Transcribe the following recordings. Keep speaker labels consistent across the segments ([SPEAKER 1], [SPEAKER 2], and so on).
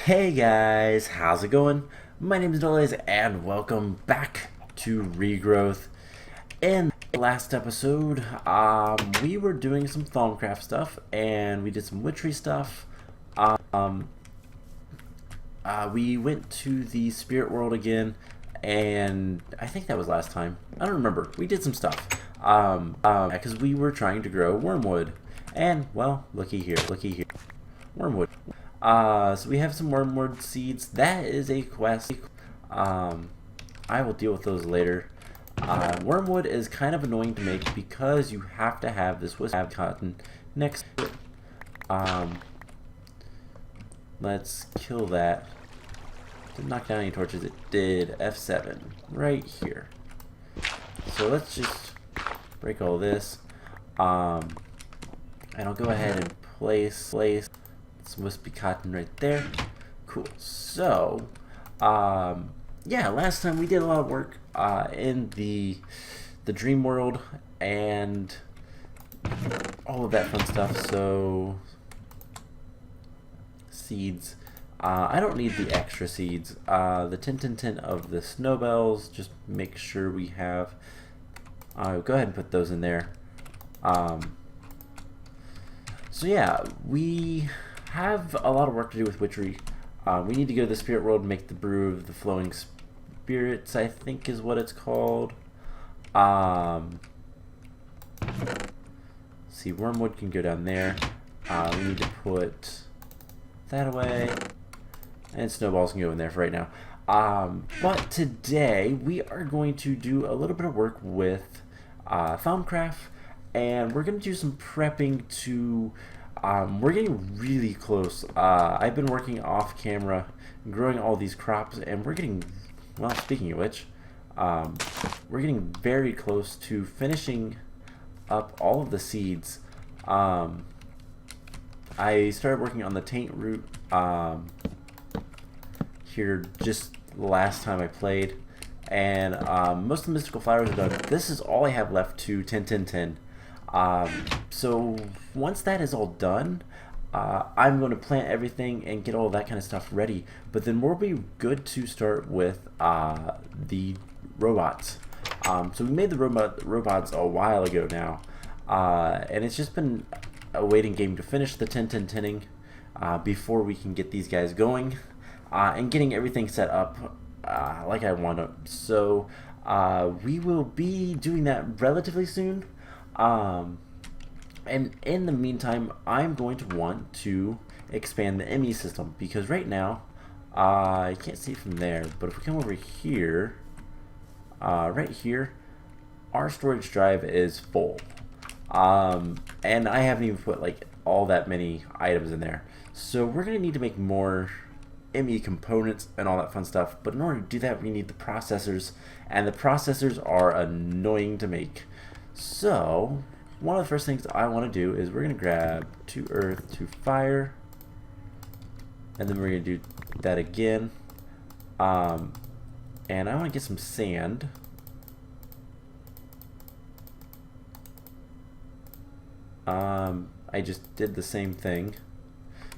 [SPEAKER 1] Hey guys, how's it going? My name is Delays and welcome back to Regrowth. In the last episode, we were doing some Thaumcraft stuff and we did some witchery stuff. We went to the spirit world again, and I think that was last time. I don't remember. We did some stuff. Because we were trying to grow wormwood. And, well, looky here. Wormwood. So we have some wormwood seeds. That is a quest. I will deal with those later. Wormwood is kind of annoying to make because you have to have this wisp cotton next to it. Let's kill that. Didn't knock down any torches. It did. F7 right here. So let's just break all this. And I'll go ahead and place some wispy cotton right there. Cool. So, yeah, last time we did a lot of work in the dream world and all of that fun stuff. So, seeds. I don't need the extra seeds. The 10 of the snowbells, just make sure we have. Go ahead and put those in there. So yeah, we have a lot of work to do with witchery. We need to go to the spirit world and make the brew of the flowing spirits, I think is what it's called. See, wormwood can go down there. We need to put that away. And snowballs can go in there for right now. But today we are going to do a little bit of work with Thaumcraft, and we're going to do some prepping to. We're getting really close. I've been working off camera, growing all these crops, and we're getting. Well, speaking of which, we're getting very close to finishing up all of the seeds. I started working on the taint root. Here just the last time I played, and most of the mystical flowers are done. This is all I have left to 10. So once that is all done, I'm going to plant everything and get all that kind of stuff ready, but then we'll be good to start with the robots. So we made the robots a while ago now, and it's just been a waiting game to finish the 10-10-10ing before we can get these guys going. And getting everything set up like I want to. So we will be doing that relatively soon. And in the meantime, I'm going to want to expand the ME system, because right now, I can't see it from there, but if we come over here, right here, our storage drive is full. And I haven't even put like all that many items in there. So we're going to need to make more ME components and all that fun stuff, but in order to do that we need the processors, and the processors are annoying to make. So one of the first things I want to do is we're going to grab 2 earth, 2 fire, and then we're going to do that again, and I want to get some sand. I just did the same thing,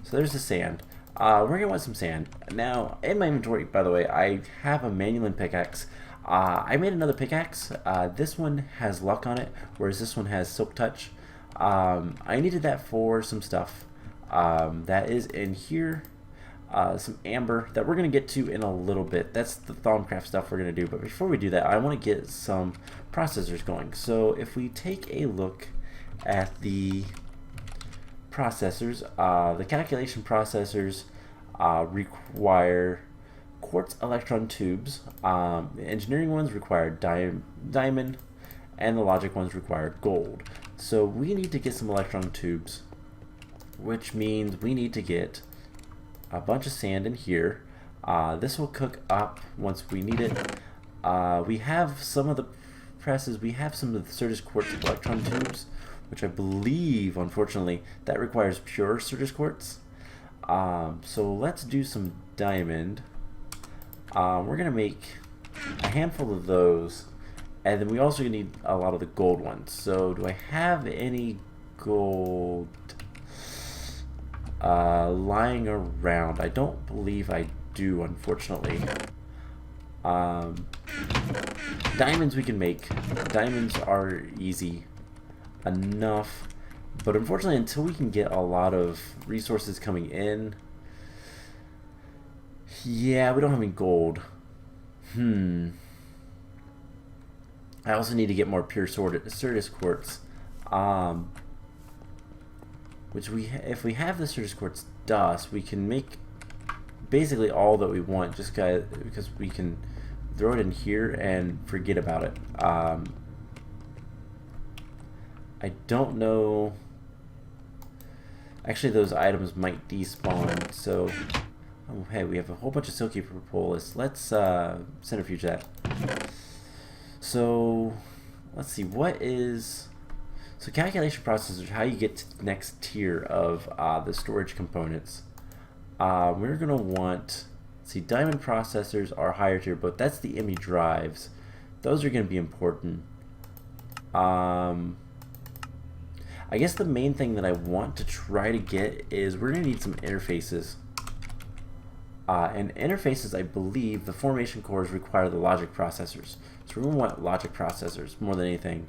[SPEAKER 1] so there's the sand. We're going to want some sand. Now, in my inventory, by the way, I have a manual pickaxe. I made another pickaxe. This one has luck on it, whereas this one has silk touch. I needed that for some stuff that is in here. Some amber that we're going to get to in a little bit. That's the Thaumcraft stuff we're going to do. But before we do that, I want to get some processors going. So if we take a look at the processors, the calculation processors require quartz electron tubes. The engineering ones require diamond, and the logic ones require gold. So we need to get some electron tubes, which means we need to get a bunch of sand in here. This will cook up once we need it. We have some of the presses. We have some of the Certus quartz electron tubes, which I believe, unfortunately, that requires pure Certus quartz. So let's do some diamond. We're going to make a handful of those, and then we also need a lot of the gold ones. So do I have any gold? Lying around. I don't believe I do, unfortunately. Diamonds we can make. Diamonds are easy enough. But unfortunately, until we can get a lot of resources coming in... Yeah, we don't have any gold. I also need to get more pure Surdis quartz. Which if we have the Surdis quartz dust, we can make basically all that we want, just because we can throw it in here and forget about it. I don't know. Actually, those items might despawn. So, oh hey, we have a whole bunch of silky propolis. Let's centrifuge that. So, let's see. What is... So calculation processors, how you get to the next tier of the storage components. We're going to want... See, diamond processors are higher tier, but that's the ME drives. Those are going to be important. I guess the main thing that I want to try to get is we're going to need some interfaces. And interfaces, I believe, the formation cores require the logic processors. So we're going to want logic processors more than anything.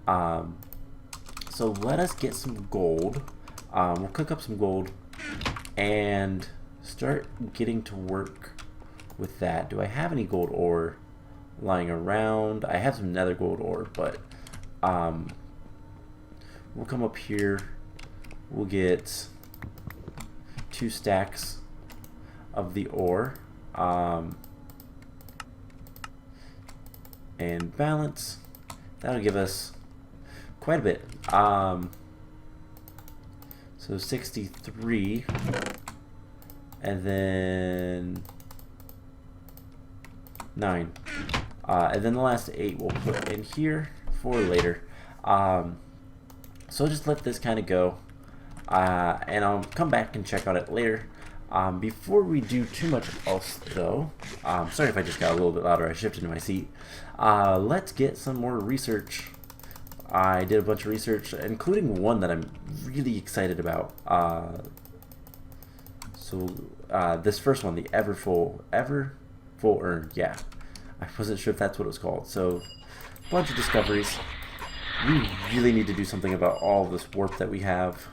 [SPEAKER 1] So let us get some gold. We'll cook up some gold and start getting to work with that. Do I have any gold ore lying around? I have some nether gold ore, but we'll come up here. We'll get 2 stacks of the ore and balance. That'll give us quite a bit. So 63, and then 9, and then the last 8 we'll put in here for later. So just let this kind of go, and I'll come back and check on it later. Before we do too much else, though, sorry if I just got a little bit louder. I shifted in my seat. Let's get some more research. I did a bunch of research, including one that I'm really excited about. This first one, the ever full urn. Yeah, I wasn't sure if that's what it was called. So, a bunch of discoveries. We really need to do something about all this warp that we have.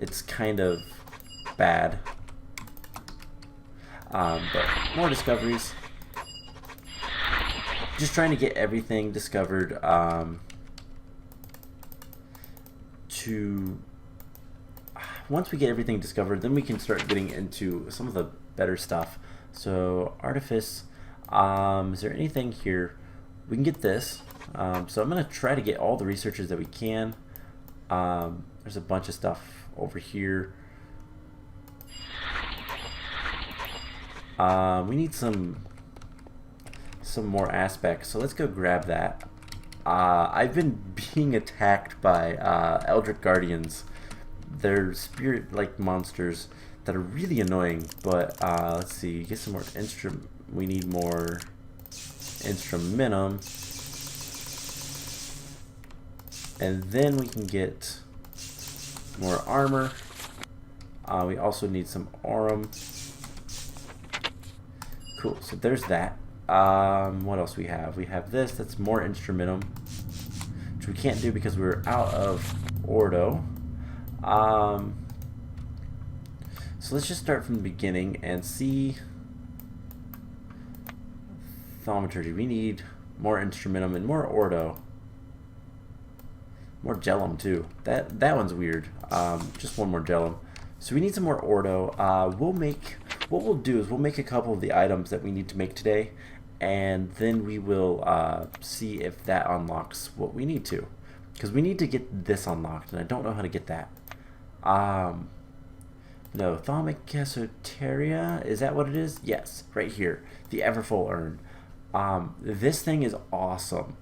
[SPEAKER 1] It's kind of bad. But more discoveries. Just trying to get everything discovered. Once we get everything discovered, then we can start getting into some of the better stuff. So artifice, is there anything here? We can get this. So I'm going to try to get all the researchers that we can. There's a bunch of stuff over here. We need some more aspects, so let's go grab that. I've been being attacked by Eldritch Guardians. They're spirit-like monsters that are really annoying, but let's see, get some more we need more instrumentum, and then we can get more armor. We also need some aurum. Cool, so there's that. What else we have? We have this, that's more instrumentum, which we can't do because we're out of ordo. So let's just start from the beginning and see. Thaumaturgy, we need more instrumentum and more ordo. More gellum too. That one's weird. Just one more gellum. So we need some more ordo. What we'll do is we'll make a couple of the items that we need to make today, and then we will see if that unlocks what we need to. Because we need to get this unlocked, and I don't know how to get that. No, Thaumic Esoteria, is that what it is? Yes, right here. The Everfull Urn. This thing is awesome.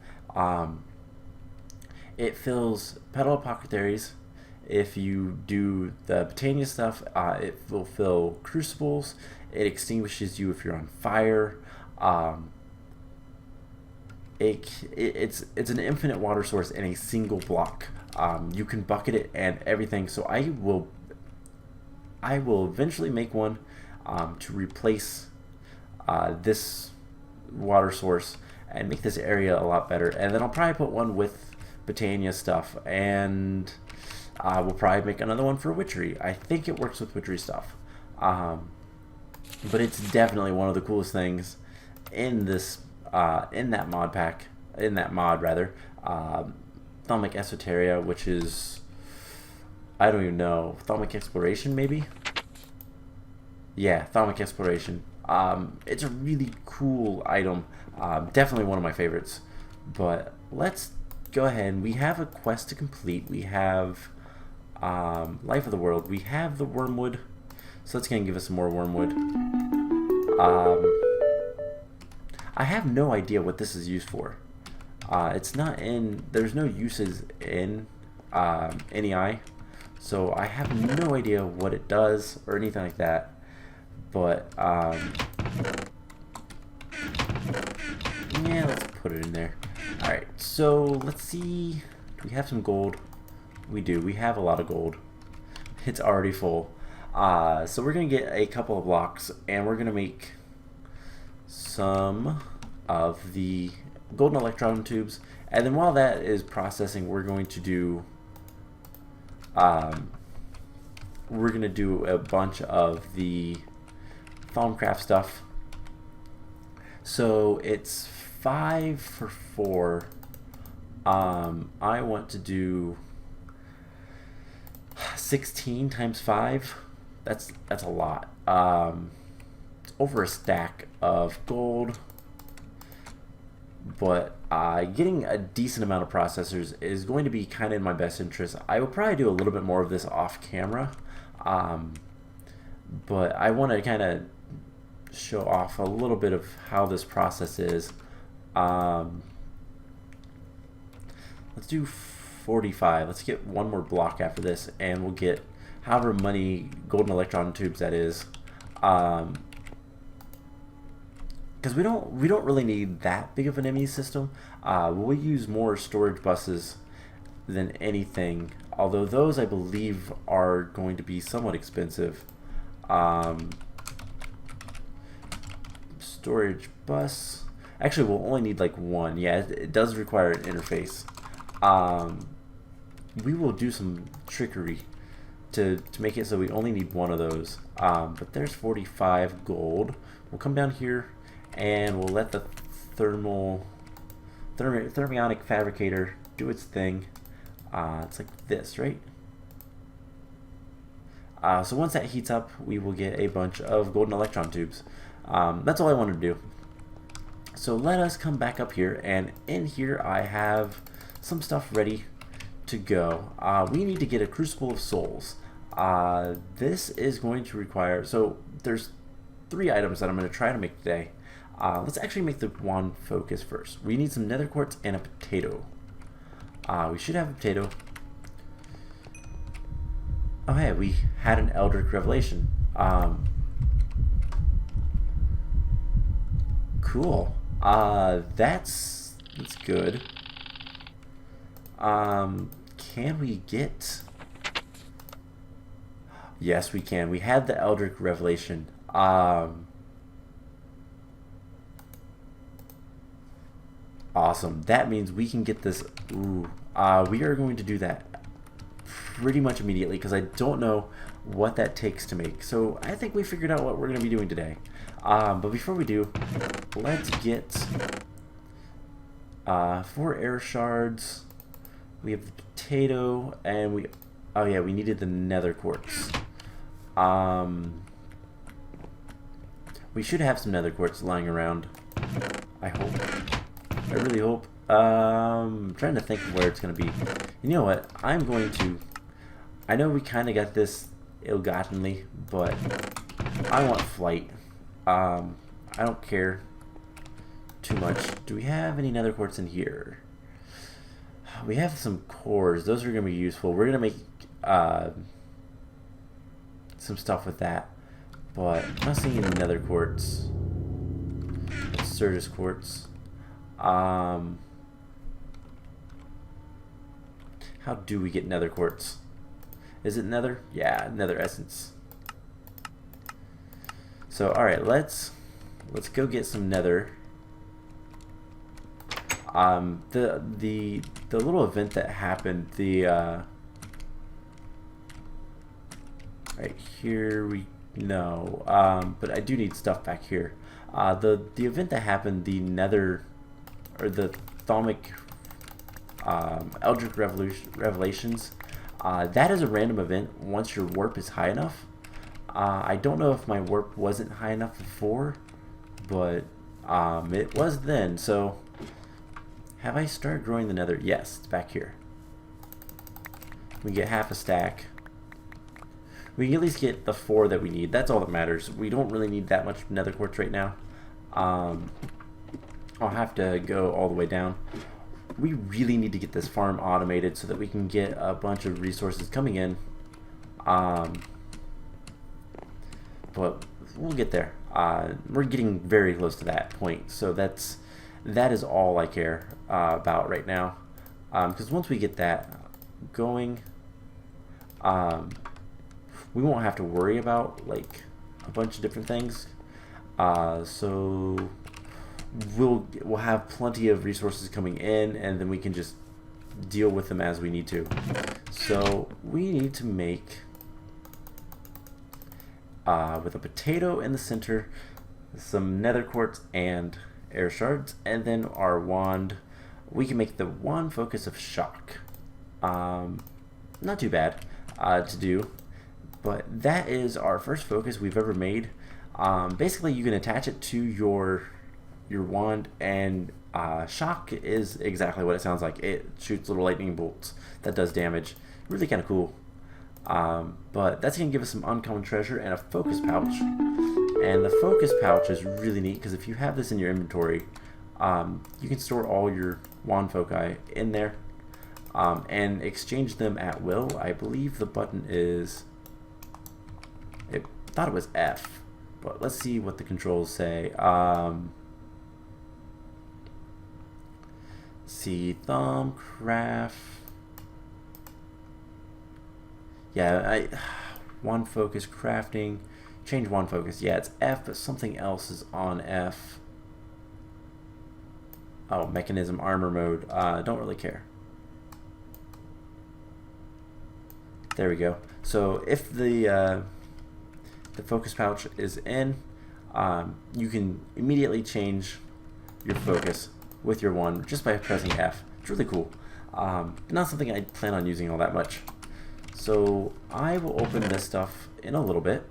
[SPEAKER 1] It fills Petal Apothecaries. If you do the Botania stuff, it will fill crucibles. It extinguishes you if you're on fire. It's an infinite water source in a single block. You can bucket it and everything. So I will I will eventually make one to replace this water source and make this area a lot better. And then I'll probably put one with Botania stuff, and we'll probably make another one for witchery. I think it works with witchery stuff. But it's definitely one of the coolest things in this in that mod pack, in that mod rather. Thalmic Esoteria, which is, I don't even know, Thalmic Exploration maybe? Yeah, Thalmic Exploration. It's a really cool item. Definitely one of my favorites. But let's go ahead. We have a quest to complete. We have Life of the World. We have the Wormwood. So that's going to give us some more Wormwood. I have no idea what this is used for. It's not in, there's no uses in NEI, so I have no idea what it does or anything like that. But yeah, let's put it in there. Alright, so let's see. Do we have some gold? We do. We have a lot of gold. It's already full. So we're going to get a couple of blocks, and we're going to make some of the golden electron tubes. And then while that is processing, we're going to do a bunch of the Thaumcraft stuff. So it's 5 for 4. I want to do 16 times 5. That's a lot. It's over a stack of gold, but getting a decent amount of processors is going to be kind of in my best interest. I will probably do a little bit more of this off camera, but I want to kind of show off a little bit of how this process is. Let's do 45. Let's get one more block after this, and we'll get however many golden electron tubes that is. Because we don't really need that big of an ME system. We'll use more storage buses than anything, although those I believe are going to be somewhat expensive. Storage bus. Actually, we'll only need like one. Yeah, it does require an interface. We will do some trickery to make it so we only need one of those. But there's 45 gold. We'll come down here and we'll let the thermionic fabricator do its thing. It's like this, right? So once that heats up, we will get a bunch of golden electron tubes. That's all I wanted to do. So let us come back up here, and in here I have some stuff ready to go. We need to get a Crucible of Souls. This is going to require, so there's 3 items that I'm going to try to make today. Let's actually make the wand focus first. We need some nether quartz and a potato. We should have a potato. Oh hey, we had an Eldritch Revelation. Cool. That's good. Can we get... Yes, we can. We had the Eldritch Revelation. Awesome. That means we can get this. Ooh. We are going to do that pretty much immediately because I don't know what that takes to make. So I think we figured out what we're going to be doing today. But before we do, let's get 4 air shards. We have the potato, and we... Oh yeah, we needed the nether quartz. We should have some nether quartz lying around. I hope. I really hope. I'm trying to think of where it's going to be. You know what? I'm going to... I know we kind of got this ill-gottenly, but I want flight. I don't care too much. Do we have any nether quartz in here? We have some cores. Those are going to be useful. We're going to make some stuff with that. But I'm not seeing any nether quartz. Surges quartz. How do we get nether quartz? Is it nether? Yeah, nether essence. So all right, let's go get some nether. The little event that happened, right here we no, but I do need stuff back here. The event that happened, the nether, or the Thaumcraft Eldritch Revelations, that is a random event once your warp is high enough. I don't know if my warp wasn't high enough before, but it was then. So have I started growing the nether? Yes, it's back here. We get half a stack. We can at least get the 4 that we need. That's all that matters. We don't really need that much nether quartz right now. I'll have to go all the way down. We really need to get this farm automated so that we can get a bunch of resources coming in. But we'll get there. We're getting very close to that point, so that is all I care about right now. Because once we get that going, we won't have to worry about like a bunch of different things. So we'll have plenty of resources coming in, and then we can just deal with them as we need to. So we need to make, with a potato in the center, some nether quartz and air shards, and then our wand. We can make the wand focus of shock. Not too bad to do, but that is our first focus we've ever made. Basically, you can attach it to your wand, and shock is exactly what it sounds like. It shoots little lightning bolts that does damage. Really kind of cool. But that's going to give us some uncommon treasure and a focus pouch. And the focus pouch is really neat because if you have this in your inventory, you can store all your wand foci in there and exchange them at will. I believe the button is, I thought it was F, but let's see what the controls say. See, Thaumcraft. Yeah, wand focus crafting. Change wand focus. Yeah, it's F, but something else is on F. Oh, mechanism armor mode. Don't really care. There we go. So if the focus pouch is in, you can immediately change your focus with your wand just by pressing F. It's really cool. Not something I plan on using all that much. So I will open this stuff in a little bit.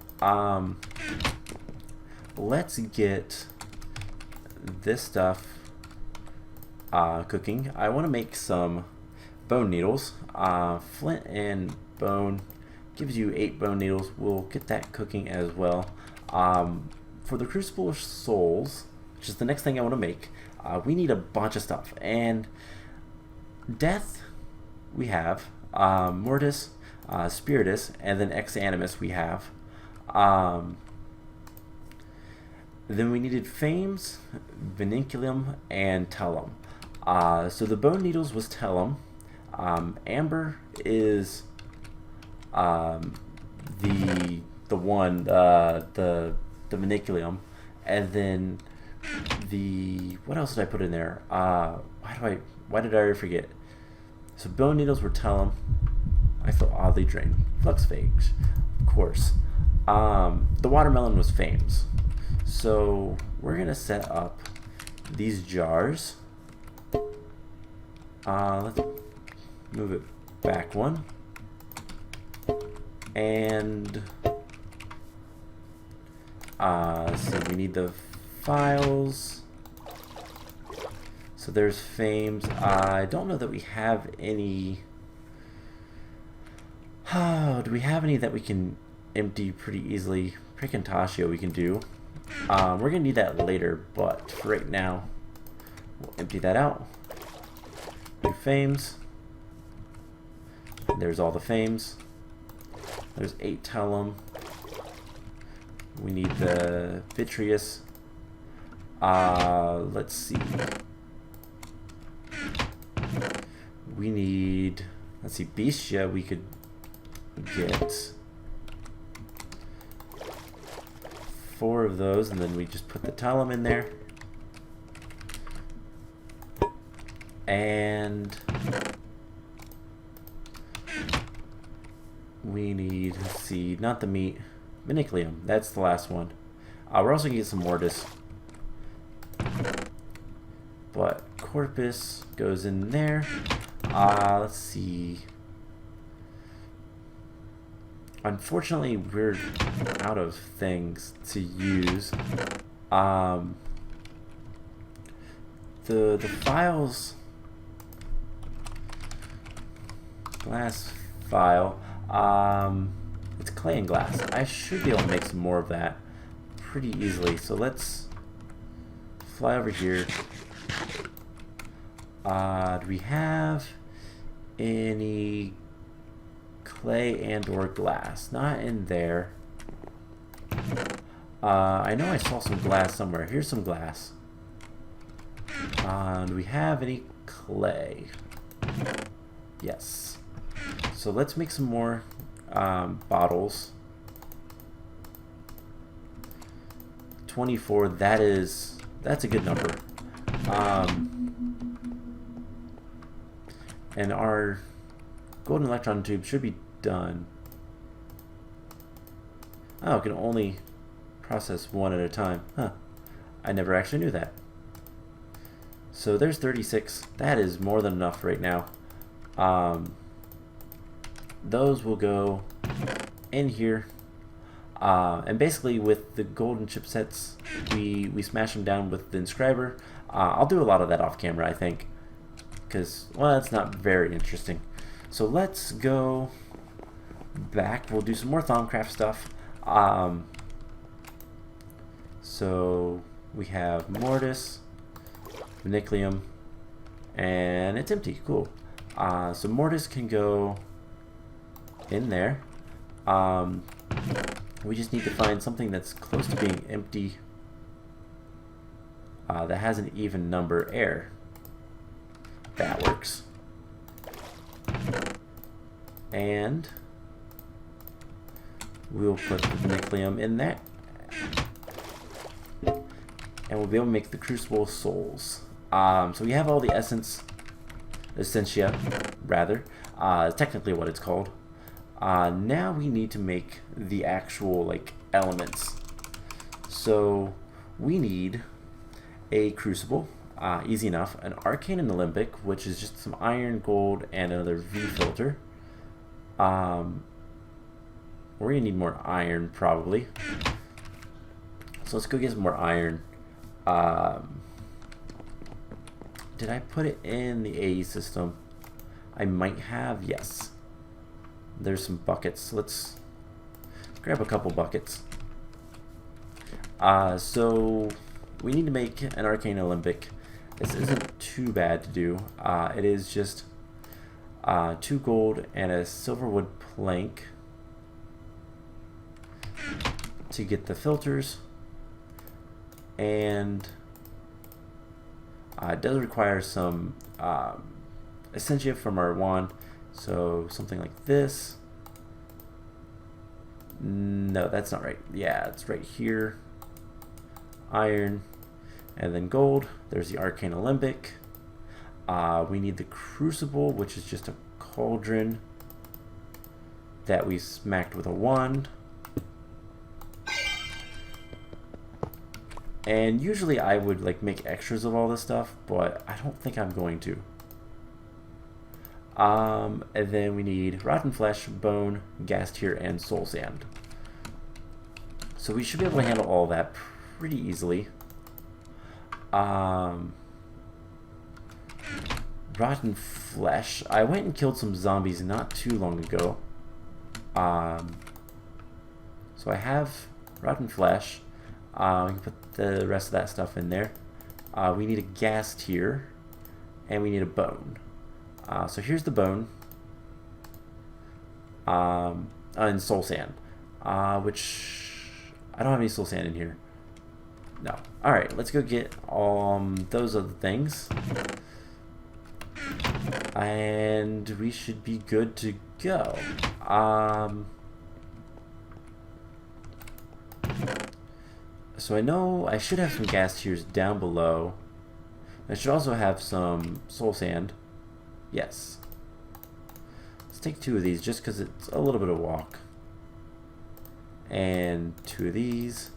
[SPEAKER 1] Let's get this stuff cooking. I want to make some bone needles. Flint and bone gives you 8 bone needles. We'll get that cooking as well. For the Crucible of Souls, which is the next thing I want to make, we need a bunch of stuff. And Death we have, Mortis, Spiritus, and then Ex Animus we have. Then we needed Fames, Vinculum, and Tellum. So the bone needles was Tellum. Amber is the Vinculum, and then what else did I put in there? Why did I already forget? So bone needles were Tellum. I feel oddly drained. Flux Phage, of course. The watermelon was Fames. So we're gonna set up these jars. Let's move it back one. And so we need the files. So there's Fames. I don't know that we have any. Do we have any that we can empty pretty easily? Precantatio we can do. We're gonna need that later, but for right now, we'll empty that out. Do Fames. There's all the Fames. There's 8 Tellum. We need the Vitreous. Let's see. We need, let's see, Bestia we could get. 4 of those, and then we just put the tellum in there. And we need, let's see, not the meat, Meniclium. That's the last one. We're also going to get some Mortis. But Corpus goes in there. Let's see. Unfortunately, we're out of things to use. The files, glass file. It's clay and glass. I should be able to make some more of that pretty easily. So let's fly over here. Do we have any clay and or glass? Not in there. I know I saw some glass somewhere. Here's some glass. Do we have any clay? Yes. So let's make some more bottles. 24, that's a good number. And our golden electron tube should be done. Oh, it can only process one at a time. Huh. I never actually knew that. So there's 36. That is more than enough right now. Those will go in here. And basically with the golden chipsets, we smash them down with the inscriber. I'll do a lot of that off camera, I think. Because, well, that's not very interesting. So let's go back. We'll do some more Thaumcraft stuff. So we have Mortis, Meniclium, and it's empty. Cool. So Mortis can go in there. We just need to find something that's close to being empty, that has an even number. Air. That works. And we'll put the Meniclium in there. And we'll be able to make the Crucible Souls. So we have all the Essentia, rather. Technically what it's called. Now we need to make the actual, like, elements. So we need a Crucible. Easy enough. An Arcane and Alembic, which is just some iron, gold, and another V filter. We're going to need more iron, probably. So let's go get some more iron. Did I put it in the AE system? I might have, yes. There's some buckets. Let's grab a couple buckets. So we need to make an Arcane Alembic. This isn't too bad to do. It is just 2 gold and a silverwood plank to get the filters, and it does require some Essentia from our wand, so something like this. No, that's not right. Yeah, it's right here. Iron. And then gold. There's the Arcane Alembic. We need the Crucible, which is just a cauldron that we smacked with a wand. And usually I would like make extras of all this stuff, but I don't think I'm going to. And then we need rotten flesh, bone, gas tier, and soul sand. So we should be able to handle all that pretty easily. Rotten flesh. I went and killed some zombies not too long ago. So I have rotten flesh. We can put the rest of that stuff in there. We need a gas tier, and we need a bone. So here's the bone, and soul sand, which I don't have any soul sand in here. No. All right, let's go get those other things, and we should be good to go. So I know I should have some gas tiers down below. I should also have some soul sand. Yes. Let's take 2 of these just because it's a little bit of walk. And 2 of these.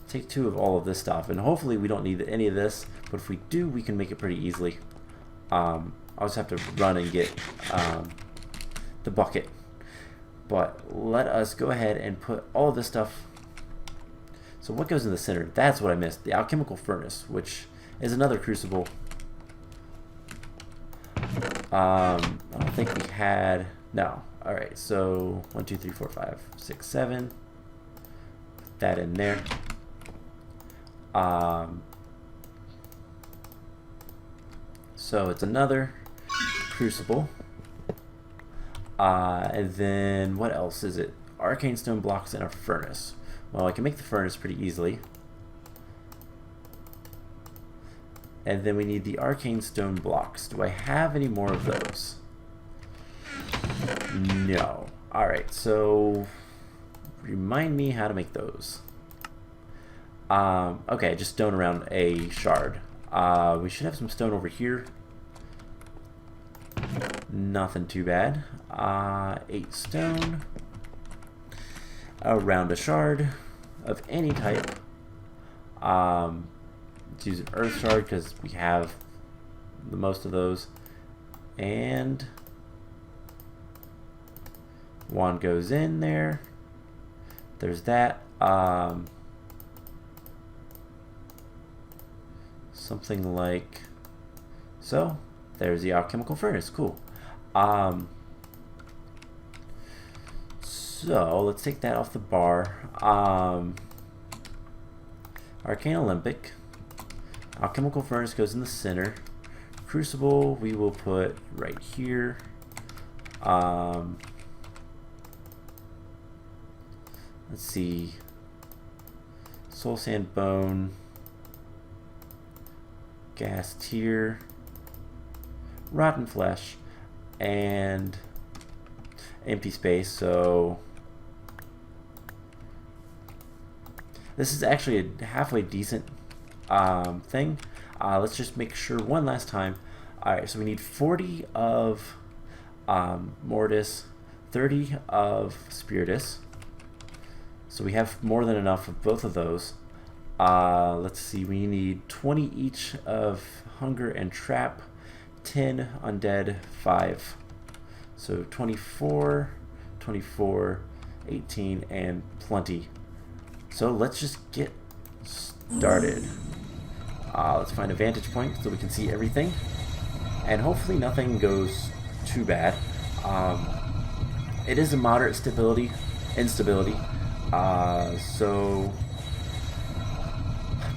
[SPEAKER 1] Take 2 of all of this stuff. And hopefully we don't need any of this. But if we do, we can make it pretty easily. I'll just have to run and get the bucket. But let us go ahead and put all of this stuff. So what goes in the center? That's what I missed. The alchemical furnace, which is another crucible. I don't think we had... No. Alright, so 1, 2, 3, 4, 5, 6, 7. Put that in there. So it's another crucible. And then what else is it? Arcane stone blocks and a furnace. Well, I can make the furnace pretty easily. And then we need the arcane stone blocks. Do I have any more of those? No. Alright, so remind me how to make those. Okay, just stone around a shard. We should have some stone over here. Nothing too bad. 8 stone around a shard of any type. Let's use an earth shard because we have the most of those. And wand goes in there. There's that. Something like so. There's the alchemical furnace. Cool. So let's take that off the bar. Arcane Olympic. Alchemical furnace goes in the center. Crucible we will put right here. Let's see. Soul sand bone. Gas tier. Rotten flesh. And empty space. So this is actually a halfway decent thing. Let's just make sure one last time. Alright, so we need 40 of Mortis, 30 of Spiritus. So we have more than enough of both of those. Let's see, we need 20 each of Hunger and Trap, 10 Undead, 5. So 24, 24, 18, and plenty. So let's just get started. Let's find a vantage point so we can see everything. And hopefully nothing goes too bad. It is a moderate instability. So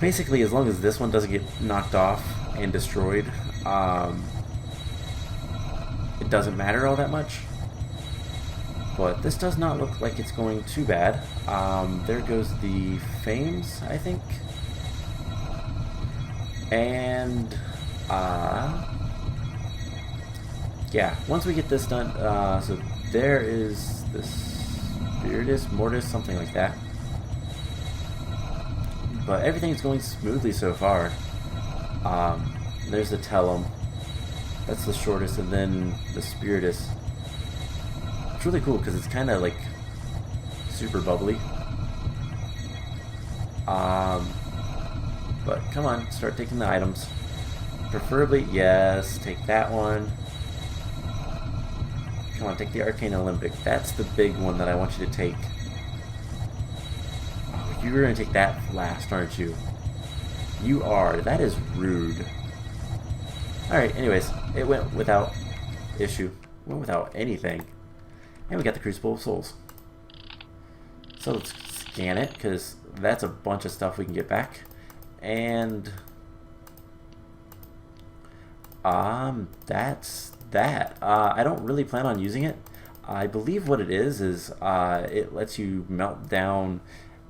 [SPEAKER 1] basically as long as this one doesn't get knocked off and destroyed, it doesn't matter all that much. But this does not look like it's going too bad. There goes the Fames, I think. And yeah, once we get this done, so there is this Spiritus, Mortis, something like that. But everything's going smoothly so far. There's the Tellum. That's the shortest, and then the Spiritus. It's really cool because it's kind of like super bubbly. But come on, start taking the items. Preferably, yes, take that one. Come on, take the Arcane Olympic. That's the big one that I want you to take. Oh, you're going to take that last, aren't you? You are. That is rude. Alright, anyways, it went without issue. It went without anything. And we got the Crucible of Souls. So let's scan it, because that's a bunch of stuff we can get back. And that's that. I don't really plan on using it. I believe what it is it lets you melt down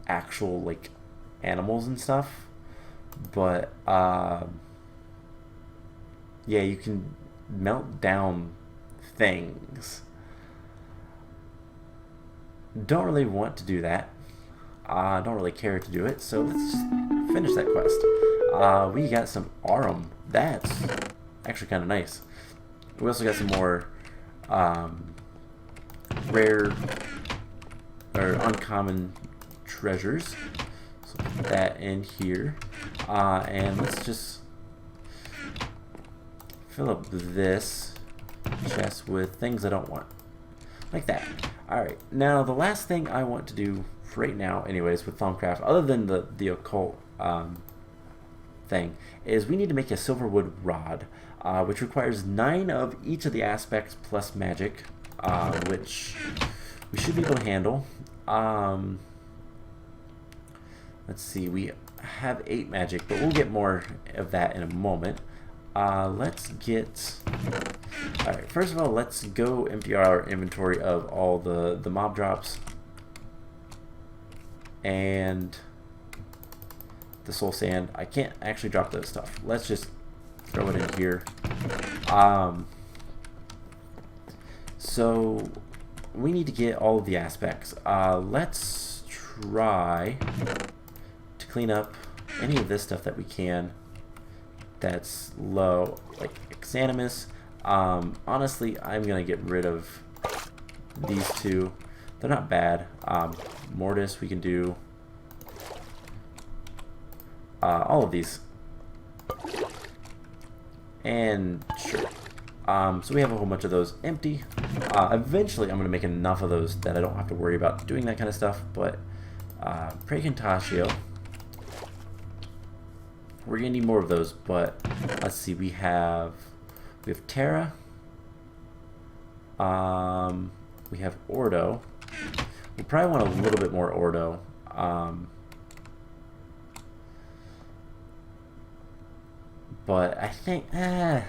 [SPEAKER 1] actual like animals and stuff. But yeah, you can melt down things. Don't really want to do that. I don't really care to do it, so let's just finish that quest. We got some Arum. That's actually kind of nice. We also got some more rare or uncommon treasures. So put that in here. And let's just fill up this chest with things I don't want. Like that. Alright, now the last thing I want to do right now, anyways, with Thaumcraft, other than the occult thing, is we need to make a silverwood rod, which requires 9 of each of the aspects plus magic, which we should be able to handle. Let's see, we have 8 magic, but we'll get more of that in a moment. Let's get... Alright, first of all, let's go empty our inventory of all the mob drops. And the soul sand. I can't actually drop those stuff. Let's just throw it in here. So we need to get all of the aspects. Let's try to clean up any of this stuff that we can that's low, like Xanimus. Honestly, I'm gonna get rid of these two. They're not bad. Mortis, we can do all of these. And sure. So we have a whole bunch of those empty. Eventually, I'm gonna make enough of those that I don't have to worry about doing that kind of stuff. But Precontatio, we're gonna need more of those. But let's see, we have Terra. We have Ordo. We probably want a little bit more Ordo. But I think, let's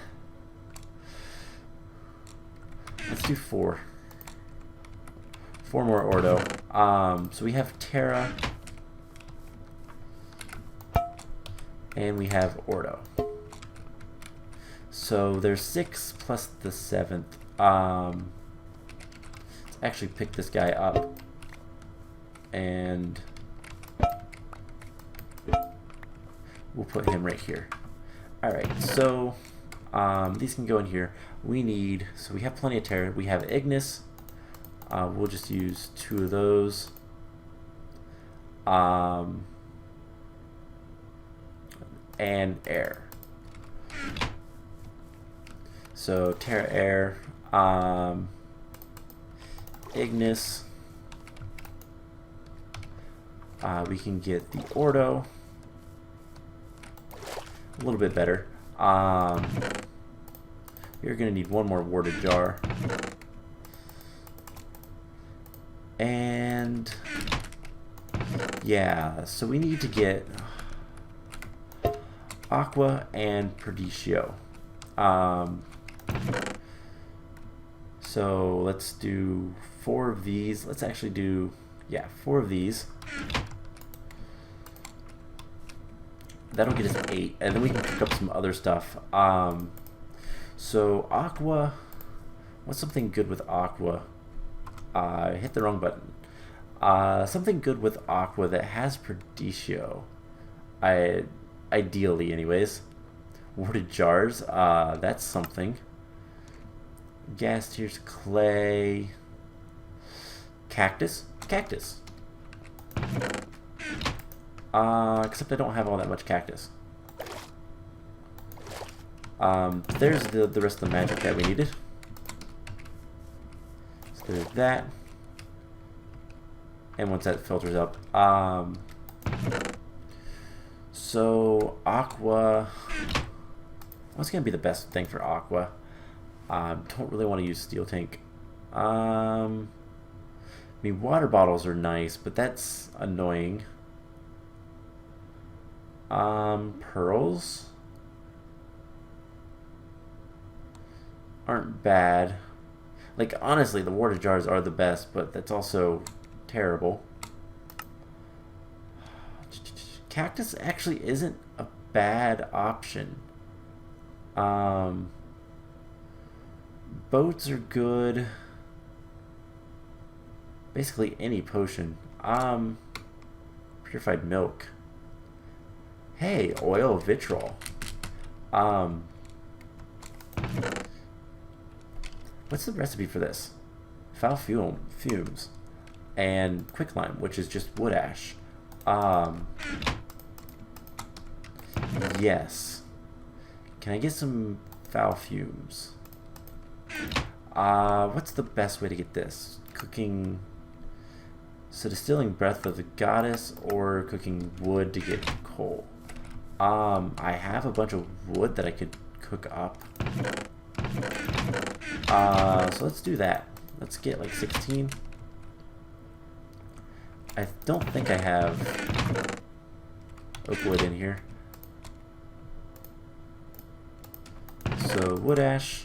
[SPEAKER 1] do 4. 4 more Ordo. So we have Terra. And we have Ordo. So there's 6 plus the 7th. Let's actually pick this guy up. And we'll put him right here. Alright, so these can go in here. We need, so we have plenty of Terra. We have Ignis. We'll just use 2 of those. And air. So Terra, air, Ignis. We can get the Ordo. A little bit better. You're gonna need 1 more warded jar. And yeah, so we need to get Aqua and Perdicio. So let's do 4 of these. Let's actually do, yeah, 4 of these. That'll get us 8, and then we can pick up some other stuff. So Aqua, what's something good with Aqua? I hit the wrong button. Something good with Aqua that has Perdicio. Ideally, anyways. Warded jars. That's something. Gas tiers, clay, cactus. Except I don't have all that much cactus. There's the rest of the magic that we needed. So there's that. And once that filters up, so Aqua, what's gonna be the best thing for Aqua? Don't really want to use steel tank. I mean, water bottles are nice, but that's annoying. Pearls aren't bad. Like, honestly, the water jars are the best, but that's also terrible. Cactus actually isn't a bad option. Boats are good. Basically any potion. Purified milk. Hey, oil vitriol. What's the recipe for this? Foul fumes and quicklime, which is just wood ash. Yes. Can I get some foul fumes? What's the best way to get this? Cooking. So distilling breath of the goddess or cooking wood to get coal. I have a bunch of wood that I could cook up. So let's do that. Let's get like 16. I don't think I have oak wood in here. So wood ash.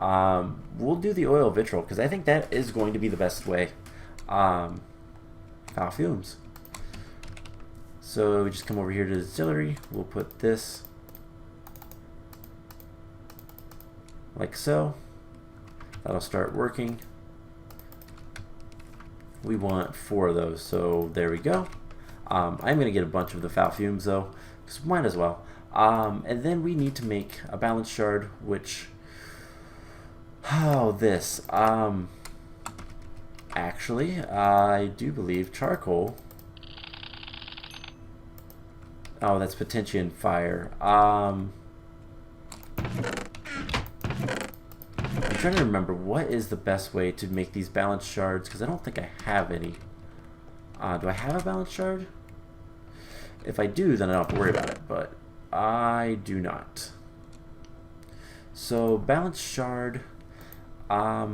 [SPEAKER 1] We'll do the oil vitriol because I think that is going to be the best way. Foul fumes. So we just come over here to the distillery. We'll put this like so. That'll start working. We want 4 of those, so there we go. I'm going to get a bunch of the foul fumes though, because might as well. And then we need to make a balance shard, which... this. Actually, I do believe charcoal... Oh, that's Potentian fire. I'm trying to remember what is the best way to make these balance shards, because I don't think I have any. Do I have a balance shard? If I do, then I don't have to worry about it, but I do not. So, balance shard. I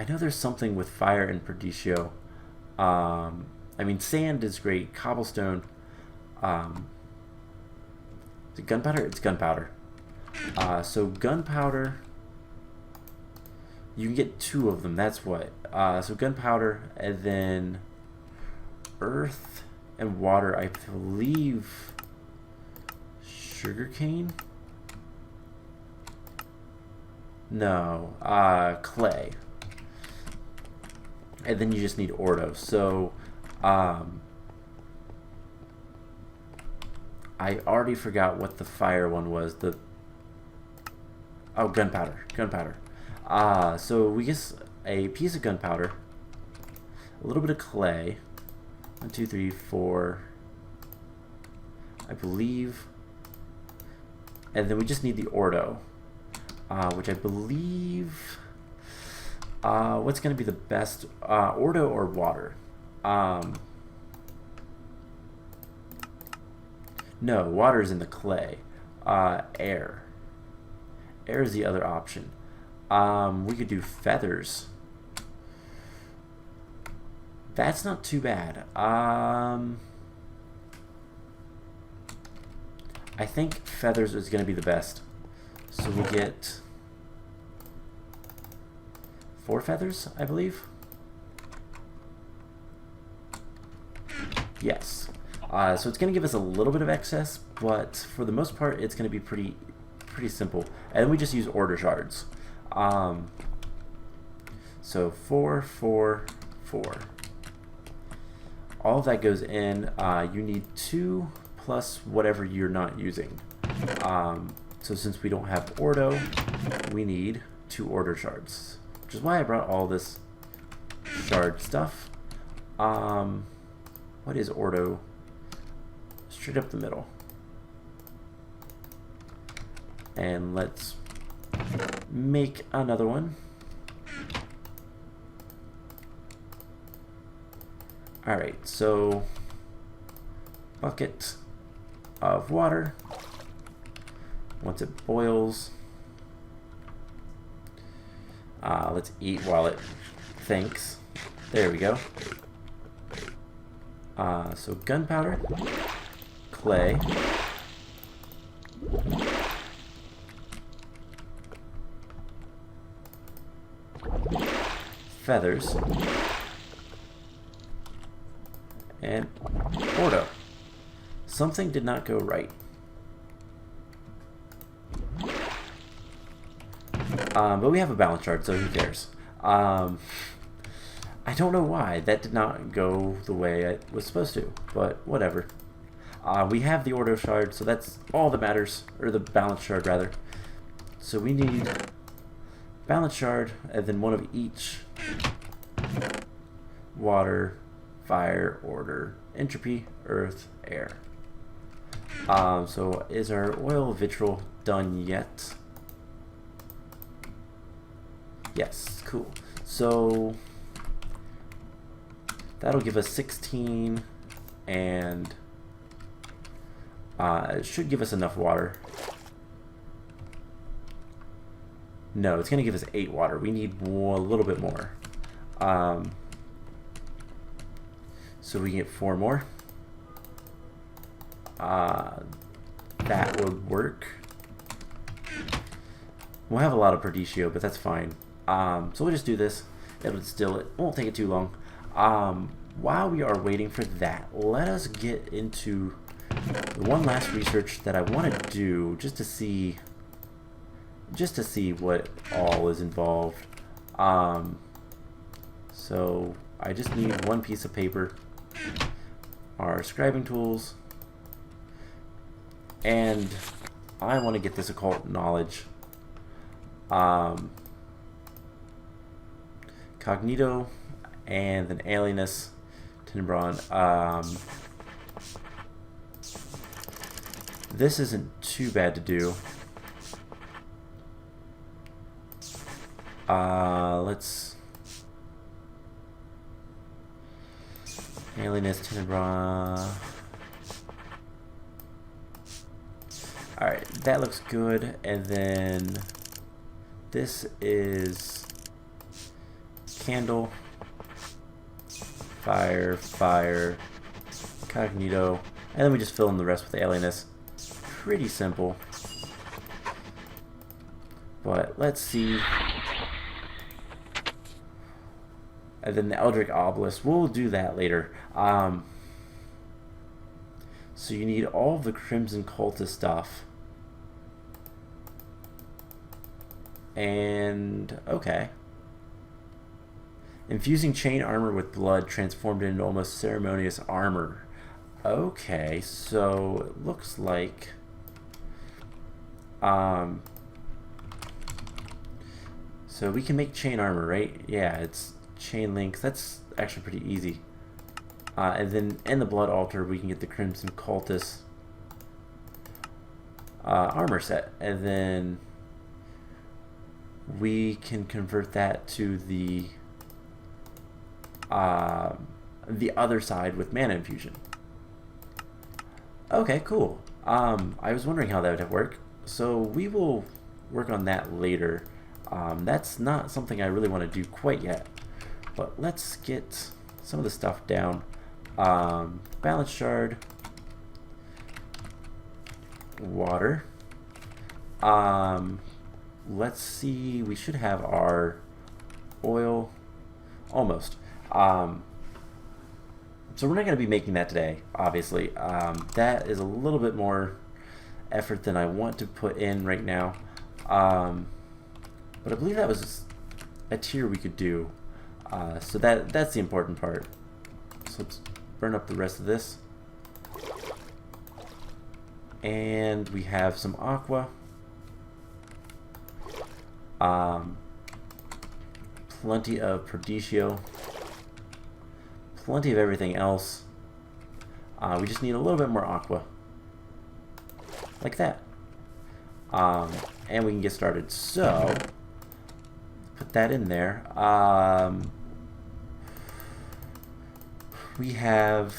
[SPEAKER 1] know there's something with fire and Perdicio. I mean, sand is great. Cobblestone. Is it gunpowder? It's gunpowder. So gunpowder, you can get 2 of them. That's what. So gunpowder, and then earth and water. I believe sugarcane. No, clay. And then you just need ordo. So, I already forgot what the fire one was. Oh, gunpowder. Gunpowder. So we get a piece of gunpowder, a little bit of clay. 1, 2, 3, 4. I believe. And then we just need the ordo, which I believe. What's going to be the best? Ordo or water? No, water is in the clay. Air. Air is the other option. We could do feathers. That's not too bad. I think feathers is going to be the best. So we'll get 4 feathers, I believe. Yes. So it's going to give us a little bit of excess, but for the most part, it's going to be pretty simple. And then we just use order shards. So 4, 4, 4. All of that goes in. You need 2 plus whatever you're not using. So since we don't have ordo, we need 2 order shards, which is why I brought all this shard stuff. What is ordo? Straight up the middle. And let's make another one. Alright, so bucket of water. Once it boils, let's eat while it thinks. There we go. So gunpowder, clay, feathers, and ordo. Something did not go right. But we have a balance chart, so who cares? I don't know why. That did not go the way it was supposed to, but whatever. We have the order shard, so that's all that matters. Or the balance shard, rather. So we need balance shard, and then one of each. Water, fire, order, entropy, earth, air. So is our oil vitriol done yet? Yes, cool. So that'll give us 16, and it should give us enough water. No, it's going to give us 8 water. We need more, a little bit more. So we get 4 more. That would work. We'll have a lot of Perdicio, but that's fine. So we'll just do this. It'll distill it. Won't take it too long. While we are waiting for that, let us get into the one last research that I want to do, just to see what all is involved. So I just need one piece of paper, our scribing tools, and I want to get this occult knowledge. Cognito and then alienus, tenebron. This isn't too bad to do. Let's alienus, tenebron. Alright, that looks good. And then this is candle, fire, fire, cognito, and then we just fill in the rest with alienus. Pretty simple. But let's see. And then the Eldritch Obelisk, we'll do that later. So you need all of the Crimson Cultist stuff. And, okay. Infusing chain armor with blood transformed into almost ceremonious armor. Okay, so it looks like... so we can make chain armor, right? Yeah, it's chain links. That's actually pretty easy. And then in the blood altar, we can get the Crimson Cultist armor set. And then we can convert that to the other side with mana infusion. Okay, cool. I was wondering how that would work. So we will work on that later. That's not something I really want to do quite yet. But let's get some of the stuff down. Balance shard. Water. Let's see. We should have our oil. Almost. So we're not going to be making that today, obviously. That is a little bit more effort than I want to put in right now. But I believe that was a tier we could do. So that's the important part. So let's burn up the rest of this. And we have some aqua. Plenty of Perdicio. Plenty of everything else. We just need a little bit more aqua. Like that. And we can get started. So, put that in there. We have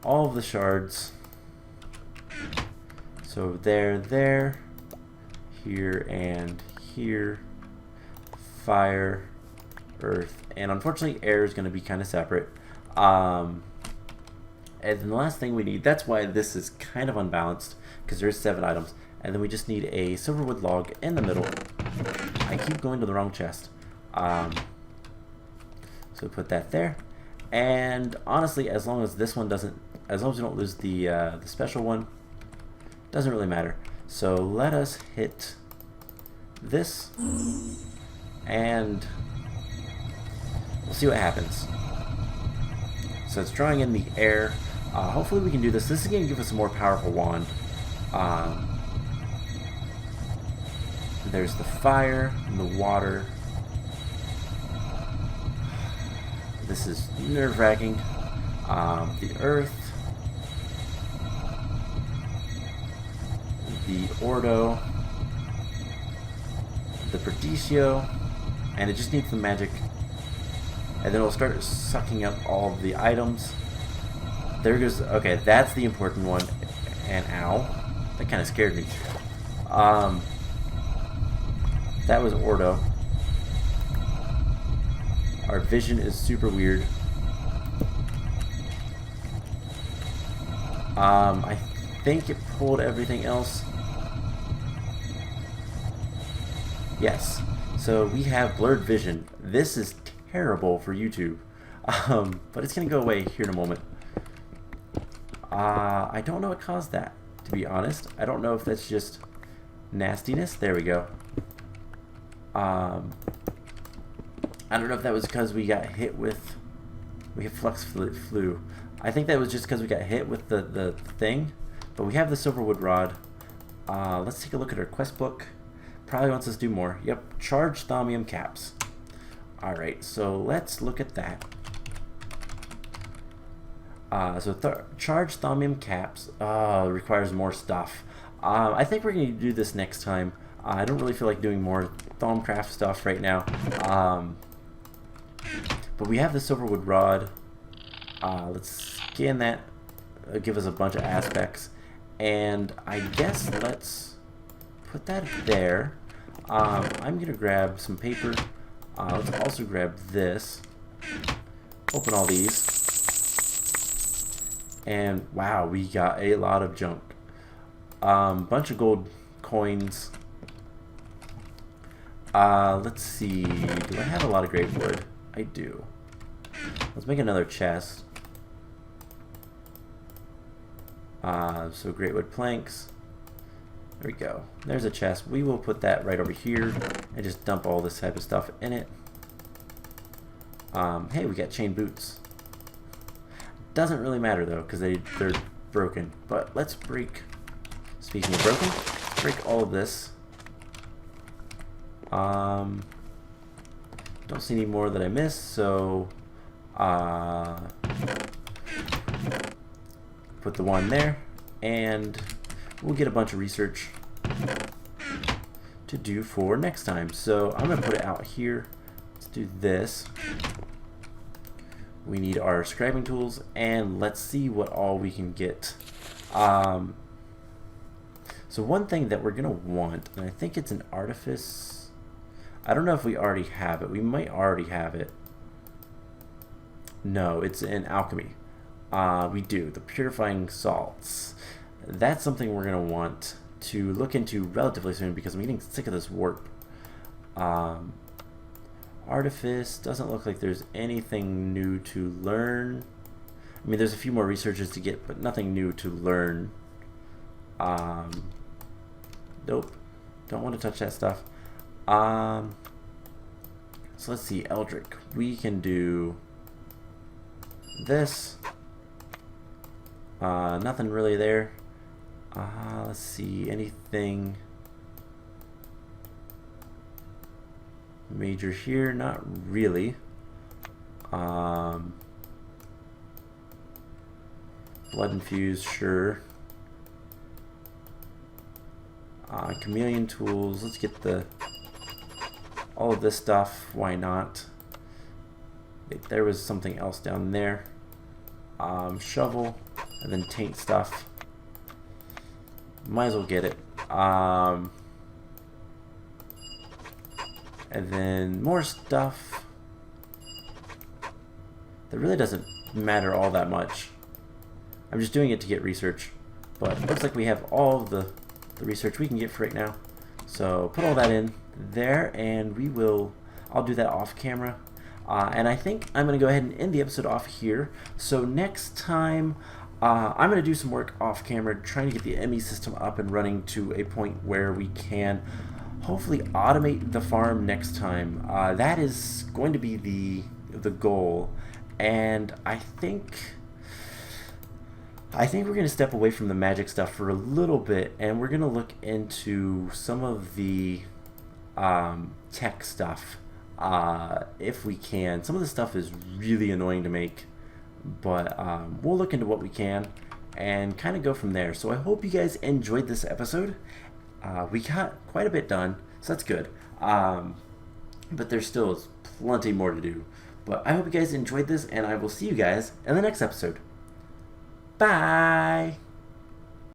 [SPEAKER 1] all of the shards. So there, here, and here. Fire, earth, and unfortunately air is going to be kind of separate. And then the last thing we need, that's why this is kind of unbalanced, because there's 7 items. And then we just need a silverwood log in the middle. I keep going to the wrong chest. So put that there. And honestly, as long as this one doesn't, as long as we don't lose the special one, doesn't really matter. So let us hit this, and we'll see what happens. So it's drawing in the air. Hopefully we can do this. This is going to give us a more powerful wand. There's the fire and the water. This is nerve-wracking. The earth. The ordo. The Perdicio. And it just needs the magic. And then it'll start sucking up all of the items. There goes... Okay, that's the important one. And ow. That kind of scared me. That was Ordo. Our vision is super weird. I think it pulled everything else. Yes. So we have blurred vision. This is terrible for YouTube. But it's going to go away here in a moment. I don't know what caused that, to be honest. I don't know if that's just nastiness. There we go. I don't know if that was because we got hit with... We have flux flu. I think that was just because we got hit with the thing. But we have the silverwood rod. Let's take a look at our quest book. Probably wants us to do more. Yep, charge thaumium caps. Alright, so let's look at that. Charge thaumium caps requires more stuff. I think we're going to do this next time. I don't really feel like doing more Thaumcraft stuff right now. But we have the silverwood rod. Let's scan that. It'll give us a bunch of aspects. And I guess let's put that there. I'm going to grab some paper. Let's also grab this. Open all these. And wow, we got a lot of junk. Bunch of gold coins. Let's see. Do I have a lot of great wood? I do. Let's make another chest. So great wood planks. There we go. There's a chest. We will put that right over here and just dump all this type of stuff in it. Hey, we got chain boots. Doesn't really matter though, because they're broken. But let's break. Speaking of broken, let's break all of this. Don't see any more that I missed, so put the one there, and we'll get a bunch of research to do for next time. So I'm gonna put it out here. Let's do this. We need our scribing tools, and let's see what all we can get. So one thing that we're gonna want, and I think it's an artifice. I don't know if we already have it. We might already have it. No, it's in alchemy. We do. The purifying salts. That's something we're going to want to look into relatively soon because I'm getting sick of this warp. Artifice. Doesn't look like there's anything new to learn. I mean, there's a few more researches to get, but nothing new to learn. Nope. Don't want to touch that stuff. So let's see, Eldrick. We can do this. Nothing really there. Let's see, anything major here? Not really. Blood infuse, sure. Chameleon tools. Let's get all of this stuff. Why not? There was something else down there. Shovel, and then taint stuff. Might as well get it. And then more stuff. That really doesn't matter all that much. I'm just doing it to get research. But it looks like we have all of the research we can get for right now. So put all that in there, and I'll do that off camera. And I think I'm going to go ahead and end the episode off here. So next time, I'm going to do some work off camera, trying to get the ME system up and running to a point where we can hopefully automate the farm next time. That is going to be the goal. and I think we're going to step away from the magic stuff for a little bit, and we're going to look into some of the tech stuff if we can. Some of the stuff is really annoying to make, but we'll look into what we can and kind of go from there. So I hope you guys enjoyed this episode. We got quite a bit done, so that's good. But there's still plenty more to do. But I hope you guys enjoyed this, and I will see you guys in the next episode. Bye!